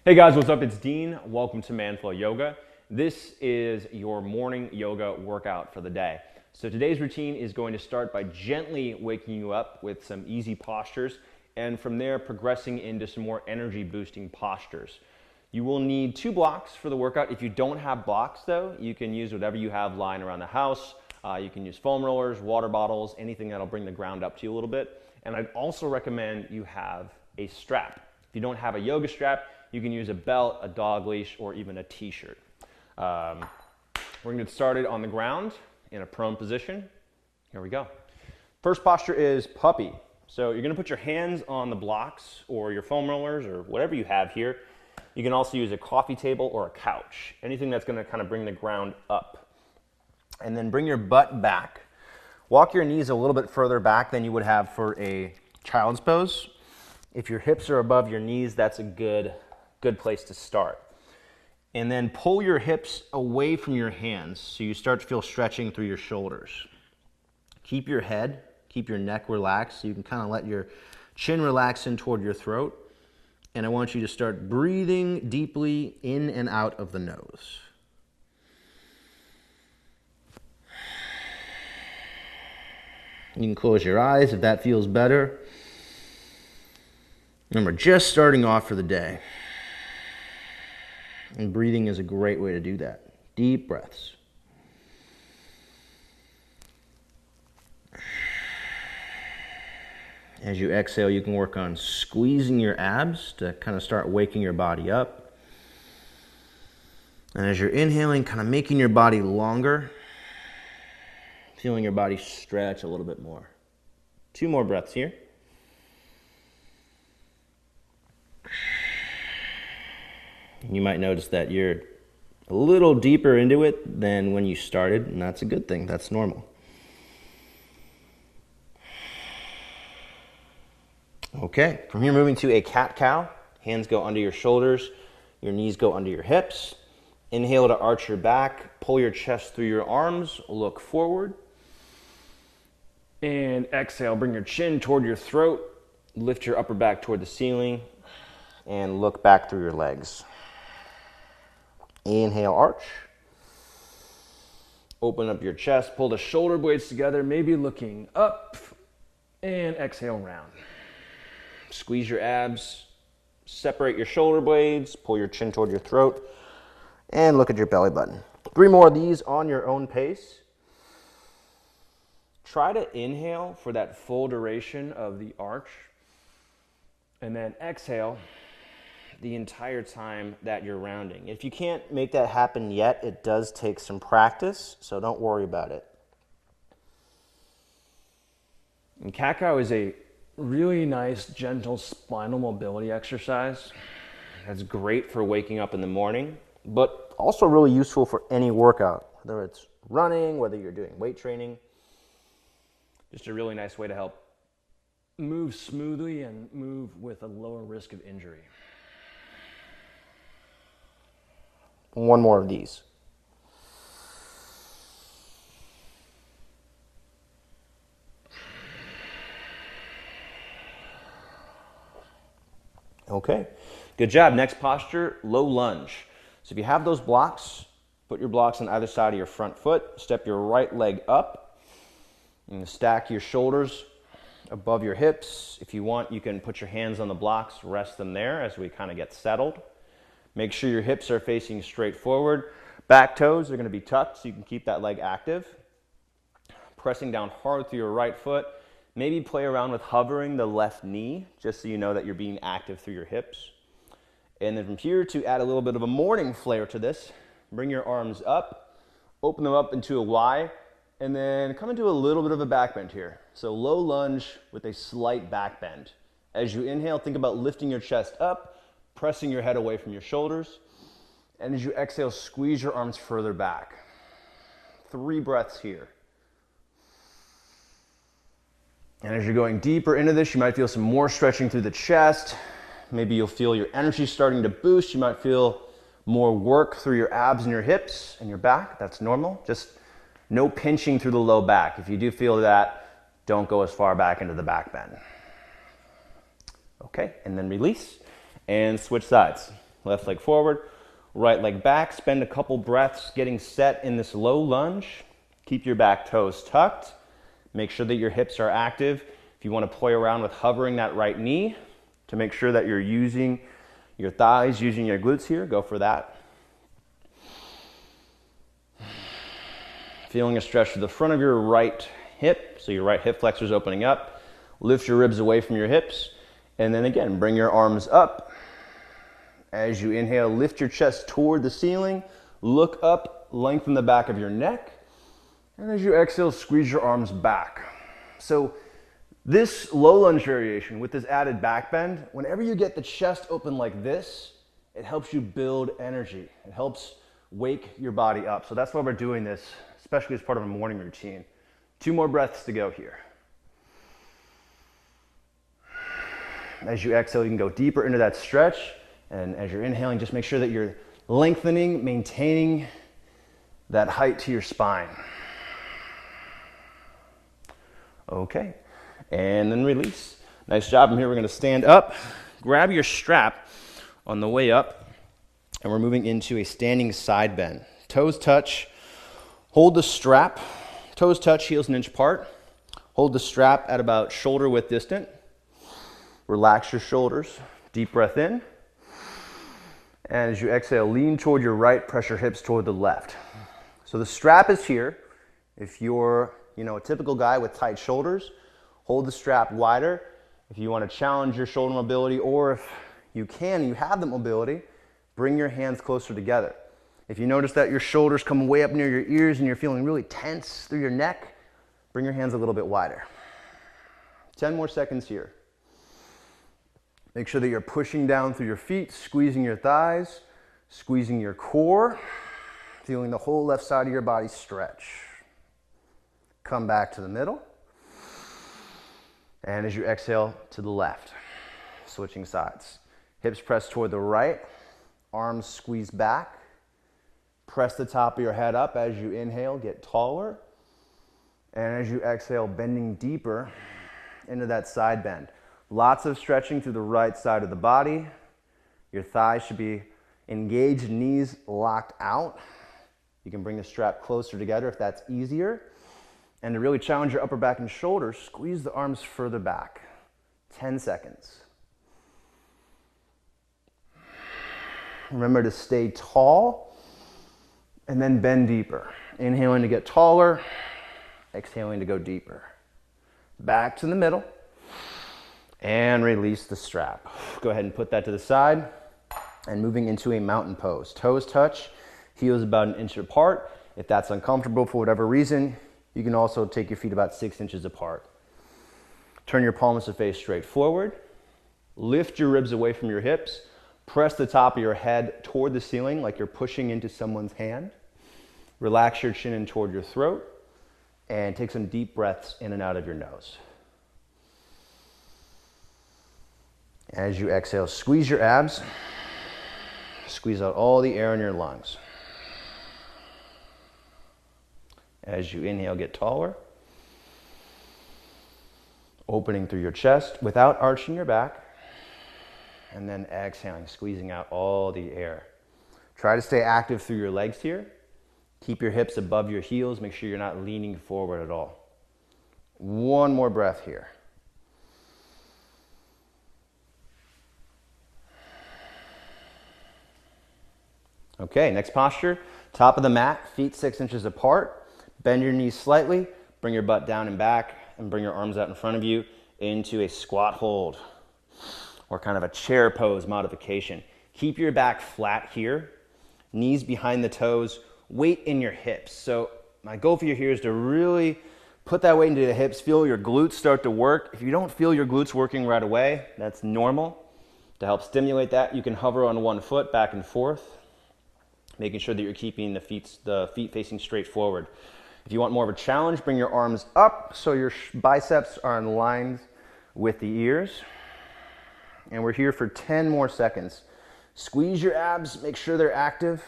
Hey guys, what's up? It's Dean. Welcome to Manflow Yoga. This is your morning yoga workout for the day. So today's routine is going to start by gently waking you up with some easy postures, and from there progressing into some more energy boosting postures. You will need 2 blocks for the workout. If you don't have blocks though, you can use whatever you have lying around the house. You can use foam rollers, water bottles, anything that'll bring the ground up to you a little bit. And I'd also recommend you have a strap. If you don't have a yoga strap, you can use a belt, a dog leash, or even a t-shirt. We're gonna get started on the ground in a prone position. Here we go. First posture is puppy. So you're gonna put your hands on the blocks or your foam rollers or whatever you have here. You can also use a coffee table or a couch, anything that's gonna kind of bring the ground up. And then bring your butt back. Walk your knees a little bit further back than you would have for a child's pose. If your hips are above your knees, that's a good place to start. And then pull your hips away from your hands so you start to feel stretching through your shoulders. Keep your head, keep your neck relaxed so you can kind of let your chin relax in toward your throat. And I want you to start breathing deeply in and out of the nose. You can close your eyes if that feels better. And we're just starting off for the day. And breathing is a great way to do that. Deep breaths. As you exhale, you can work on squeezing your abs to kind of start waking your body up. And as you're inhaling, kind of making your body longer, feeling your body stretch a little bit more. 2 more breaths here. You might notice that you're a little deeper into it than when you started, and that's a good thing. That's normal. Okay, from here moving to a cat-cow. Hands go under your shoulders, your knees go under your hips. Inhale to arch your back, pull your chest through your arms, look forward. And exhale, bring your chin toward your throat, lift your upper back toward the ceiling, and look back through your legs. Inhale, arch. Open up your chest, pull the shoulder blades together, maybe looking up, and exhale, round. Squeeze your abs, separate your shoulder blades, pull your chin toward your throat, and look at your belly button. 3 more of these on your own pace. Try to inhale for that full duration of the arch, and then exhale the entire time that you're rounding. If you can't make that happen yet, it does take some practice, so don't worry about it. And cat-cow is a really nice, gentle spinal mobility exercise. That's great for waking up in the morning, but also really useful for any workout, whether it's running, whether you're doing weight training. Just a really nice way to help move smoothly and move with a lower risk of injury. 1 more of these. Okay, good job. Next posture, low lunge. So if you have those blocks, put your blocks on either side of your front foot, step your right leg up, and stack your shoulders above your hips. If you want, you can put your hands on the blocks, rest them there as we kind of get settled. Make sure your hips are facing straight forward. Back toes are going to be tucked so you can keep that leg active. Pressing down hard through your right foot. Maybe play around with hovering the left knee just so you know that you're being active through your hips. And then from here, to add a little bit of a morning flair to this, bring your arms up, open them up into a Y, and then come into a little bit of a back bend here. So low lunge with a slight back bend. As you inhale, think about lifting your chest up, pressing your head away from your shoulders. And as you exhale, squeeze your arms further back. 3 breaths here. And as you're going deeper into this, you might feel some more stretching through the chest. Maybe you'll feel your energy starting to boost. You might feel more work through your abs and your hips and your back. That's normal. Just no pinching through the low back. If you do feel that, don't go as far back into the back bend. Okay, and then release and switch sides. Left leg forward, right leg back. Spend a couple breaths getting set in this low lunge. Keep your back toes tucked. Make sure that your hips are active. If you want to play around with hovering that right knee to make sure that you're using your thighs, using your glutes here, go for that. Feeling a stretch to the front of your right hip, so your right hip flexor is opening up. Lift your ribs away from your hips, and then again, bring your arms up. As you inhale, lift your chest toward the ceiling, look up, lengthen the back of your neck, and as you exhale, squeeze your arms back. So this low lunge variation with this added back bend, whenever you get the chest open like this, it helps you build energy. It helps wake your body up. So that's why we're doing this, especially as part of a morning routine. 2 more breaths to go here. As you exhale, you can go deeper into that stretch. And as you're inhaling, just make sure that you're lengthening, maintaining that height to your spine. Okay, and then release. Nice job. From here, we're going to stand up, grab your strap on the way up, and we're moving into a standing side bend. Toes touch. Hold the strap. Toes touch, heels an inch apart. Hold the strap at about shoulder width distant. Relax your shoulders. Deep breath in. And as you exhale, lean toward your right, press your hips toward the left. So the strap is here. If you're, a typical guy with tight shoulders, hold the strap wider. If you want to challenge your shoulder mobility, or if you have the mobility, bring your hands closer together. If you notice that your shoulders come way up near your ears and you're feeling really tense through your neck, bring your hands a little bit wider. 10 more seconds here. Make sure that you're pushing down through your feet, squeezing your thighs, squeezing your core, feeling the whole left side of your body stretch. Come back to the middle. And as you exhale, to the left, switching sides. Hips press toward the right, arms squeeze back. Press the top of your head up as you inhale, get taller. And as you exhale, bending deeper into that side bend. Lots of stretching through the right side of the body. Your thighs should be engaged, knees locked out. You can bring the strap closer together if that's easier. And to really challenge your upper back and shoulders, squeeze the arms further back. 10 seconds. Remember to stay tall and then bend deeper. Inhaling to get taller, exhaling to go deeper. Back to the middle and release the strap. Go ahead and put that to the side and moving into a mountain pose. Toes touch, heels about 1 inch apart. If that's uncomfortable for whatever reason, you can also take your feet about 6 inches apart. Turn your palms to face straight forward. Lift your ribs away from your hips. Press the top of your head toward the ceiling like you're pushing into someone's hand. Relax your chin in toward your throat. And take some deep breaths in and out of your nose. As you exhale, squeeze your abs. Squeeze out all the air in your lungs. As you inhale, get taller. Opening through your chest without arching your back. And then exhaling, squeezing out all the air. Try to stay active through your legs here. Keep your hips above your heels. Make sure you're not leaning forward at all. 1 more breath here. Okay, next posture. Top of the mat, feet 6 inches apart. Bend your knees slightly. Bring your butt down and back. And bring your arms out in front of you into a squat hold. Or kind of a chair pose modification. Keep your back flat here. Knees behind the toes. Weight in your hips. So my goal for you here is to really put that weight into the hips. Feel your glutes start to work. If you don't feel your glutes working right away, that's normal. To help stimulate that, you can hover on 1 foot back and forth, making sure that you're keeping the feet facing straight forward. If you want more of a challenge, bring your arms up so your biceps are in line with the ears. And we're here for 10 more seconds. Squeeze your abs, make sure they're active.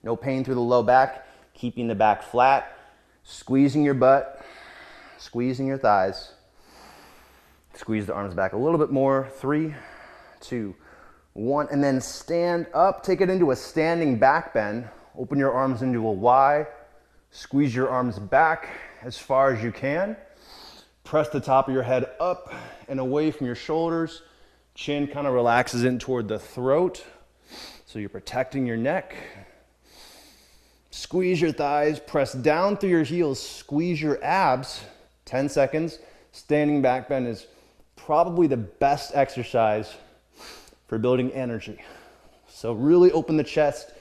No pain through the low back, keeping the back flat. Squeezing your butt, squeezing your thighs. Squeeze the arms back a little bit more. 3, 2, 1, and then stand up. Take it into a standing back bend. Open your arms into a Y. Squeeze your arms back as far as you can. Press the top of your head up and away from your shoulders. Chin kind of relaxes in toward the throat, so you're protecting your neck. Squeeze your thighs, press down through your heels, squeeze your abs. 10 seconds. Standing back bend is probably the best exercise for building energy. So really open the chest,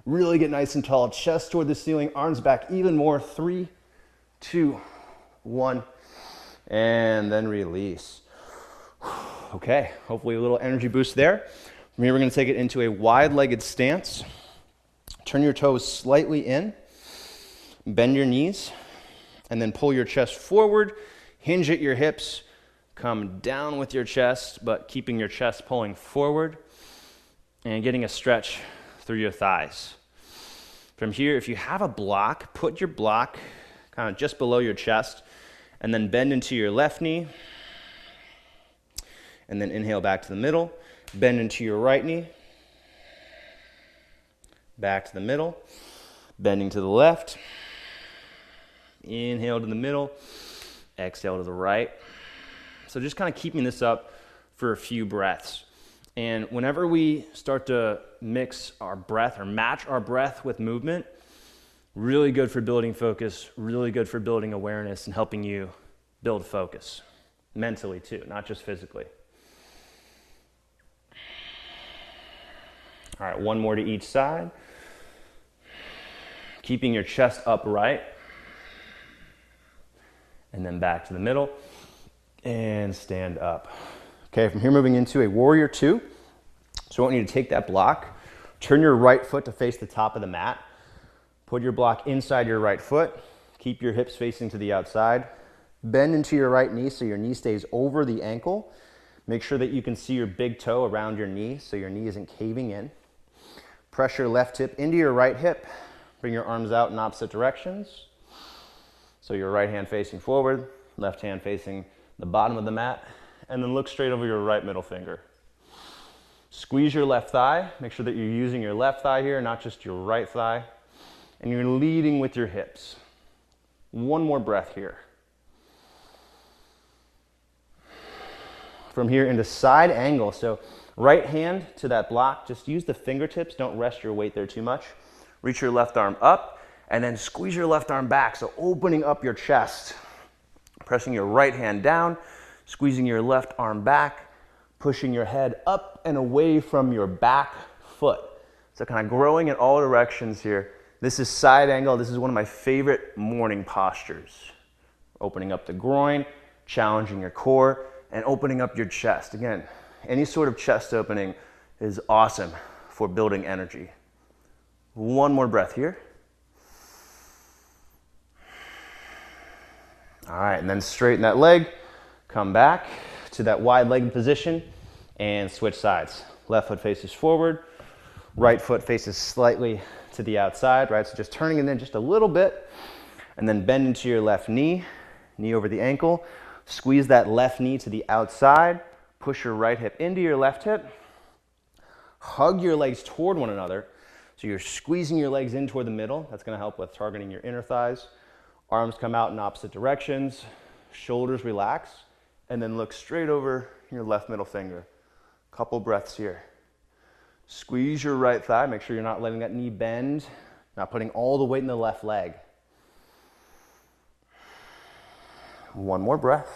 really get nice and tall. Chest toward the ceiling, arms back even more. 3, 2, 1, and then release. Okay, hopefully a little energy boost there. From here, we're going to take it into a wide-legged stance. Turn your toes slightly in, bend your knees, and then pull your chest forward, hinge at your hips, come down with your chest, but keeping your chest pulling forward and getting a stretch through your thighs. From here, if you have a block, put your block kind of just below your chest and then bend into your left knee and then inhale back to the middle, bend into your right knee, back to the middle, bending to the left, inhale to the middle, exhale to the right. So just kind of keeping this up for a few breaths. And whenever we start to mix our breath or match our breath with movement, really good for building focus, really good for building awareness and helping you build focus mentally too, not just physically. All right, one more to each side. Keeping your chest upright. And then back to the middle. And stand up. Okay, from here moving into a warrior 2. So I want you to take that block, turn your right foot to face the top of the mat, put your block inside your right foot, keep your hips facing to the outside, bend into your right knee so your knee stays over the ankle. Make sure that you can see your big toe around your knee so your knee isn't caving in. Press your left hip into your right hip, bring your arms out in opposite directions. So your right hand facing forward, left hand facing the bottom of the mat, and then look straight over your right middle finger. Squeeze your left thigh. Make sure that you're using your left thigh here, not just your right thigh. And you're leading with your hips. One more breath here. From here into side angle. So right hand to that block, just use the fingertips. Don't rest your weight there too much. Reach your left arm up and then squeeze your left arm back. So opening up your chest. Pressing your right hand down, squeezing your left arm back, pushing your head up and away from your back foot. So kind of growing in all directions here. This is side angle. This is one of my favorite morning postures. Opening up the groin, challenging your core, and opening up your chest. Again, any sort of chest opening is awesome for building energy. One more breath here. All right, and then straighten that leg, come back to that wide-legged position, and switch sides. Left foot faces forward, right foot faces slightly to the outside, right? So just turning it in just a little bit, and then bend into your left knee, knee over the ankle, squeeze that left knee to the outside, push your right hip into your left hip, hug your legs toward one another, so you're squeezing your legs in toward the middle. That's gonna help with targeting your inner thighs. Arms come out in opposite directions, shoulders relax, and then look straight over your left middle finger. Couple breaths here. Squeeze your right thigh, make sure you're not letting that knee bend, not putting all the weight in the left leg. One more breath.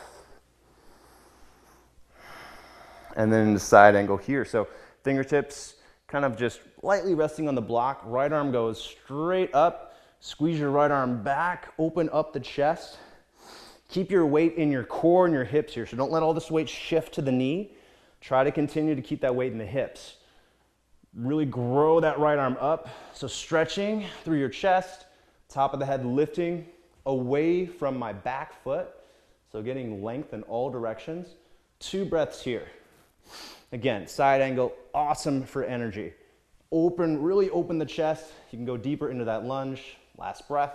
And then the side angle here. So fingertips kind of just lightly resting on the block. Right arm goes straight up. Squeeze your right arm back, open up the chest. Keep your weight in your core and your hips here. So don't let all this weight shift to the knee. Try to continue to keep that weight in the hips. Really grow that right arm up. So stretching through your chest, top of the head lifting away from my back foot. So getting length in all directions. 2 breaths here. Again, side angle, awesome for energy. Really open the chest. You can go deeper into that lunge. Last breath.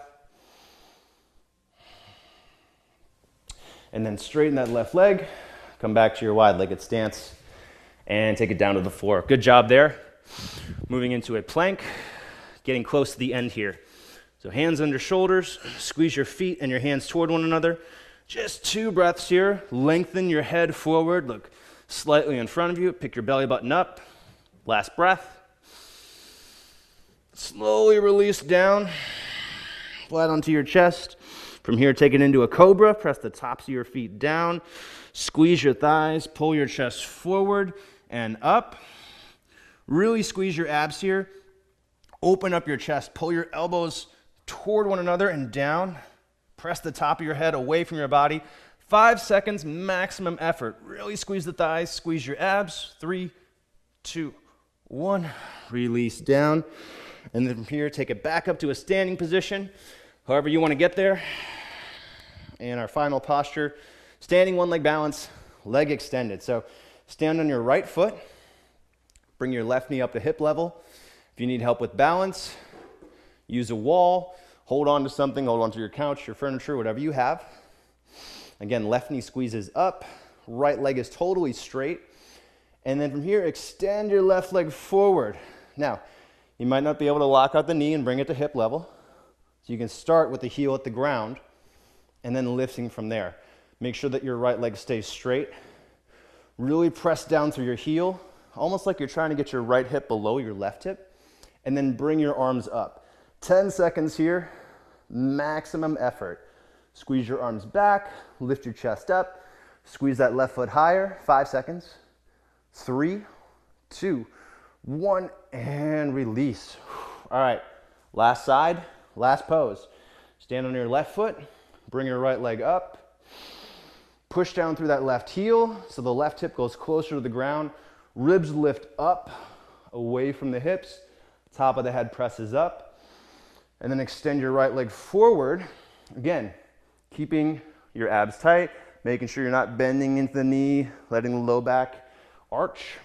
And then straighten that left leg. Come back to your wide-legged stance and take it down to the floor. Good job there. Moving into a plank, getting close to the end here. So hands under shoulders, squeeze your feet and your hands toward one another. Just 2 breaths here. Lengthen your head forward, look slightly in front of you, pick your belly button up. Last breath. Slowly release down, flat onto your chest. From here, take it into a Cobra. Press the tops of your feet down. Squeeze your thighs, pull your chest forward and up. Really squeeze your abs here. Open up your chest. Pull your elbows toward one another and down. Press the top of your head away from your body. 5 seconds, maximum effort. Really squeeze the thighs, squeeze your abs. 3, 2, 1. Release down. And then from here, take it back up to a standing position, however you want to get there. And our final posture, standing one leg balance, leg extended. So stand on your right foot, bring your left knee up to hip level. If you need help with balance, use a wall, hold on to something, hold on to your couch, your furniture, whatever you have. Again, left knee squeezes up, right leg is totally straight. And then from here, extend your left leg forward. Now, you might not be able to lock out the knee and bring it to hip level. So you can start with the heel at the ground and then lifting from there. Make sure that your right leg stays straight. Really press down through your heel, almost like you're trying to get your right hip below your left hip, and then bring your arms up. 10 seconds here, maximum effort. Squeeze your arms back, lift your chest up, squeeze that left foot higher. 5 seconds. 3, 2, 1, and release. All right, last side, last pose. Stand on your left foot, bring your right leg up, push down through that left heel so the left hip goes closer to the ground. Ribs lift up, away from the hips. Top of the head presses up. And then extend your right leg forward. Again, keeping your abs tight, making sure you're not bending into the knee, letting the low back arch.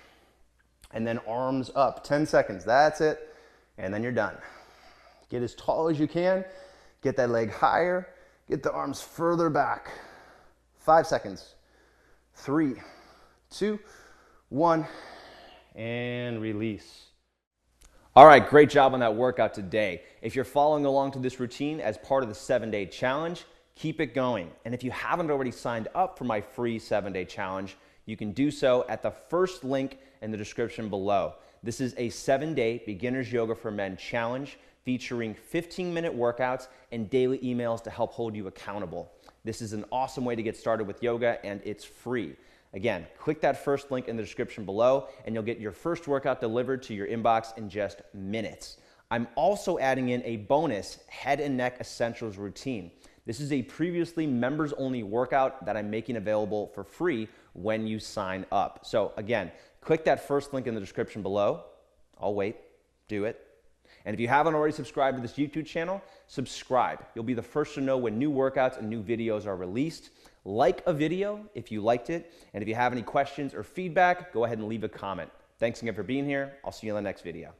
And then arms up, 10 seconds, that's it. And then you're done. Get as tall as you can, get that leg higher, get the arms further back. 5 seconds. 3, 2, 1, and release. All right, great job on that workout today. If you're following along to this routine as part of the 7-day challenge, keep it going. And if you haven't already signed up for my free 7-day challenge, you can do so at the first link in the description below. This is a 7-day Beginner's Yoga for Men challenge featuring 15-minute workouts and daily emails to help hold you accountable. This is an awesome way to get started with yoga, and it's free. Again, click that first link in the description below and you'll get your first workout delivered to your inbox in just minutes. I'm also adding in a bonus head and neck essentials routine. This is a previously members-only workout that I'm making available for free when you sign up. So again, click that first link in the description below. I'll wait. Do it. And if you haven't already subscribed to this YouTube channel, subscribe. You'll be the first to know when new workouts and new videos are released. Like a video if you liked it. And if you have any questions or feedback, go ahead and leave a comment. Thanks again for being here. I'll see you in the next video.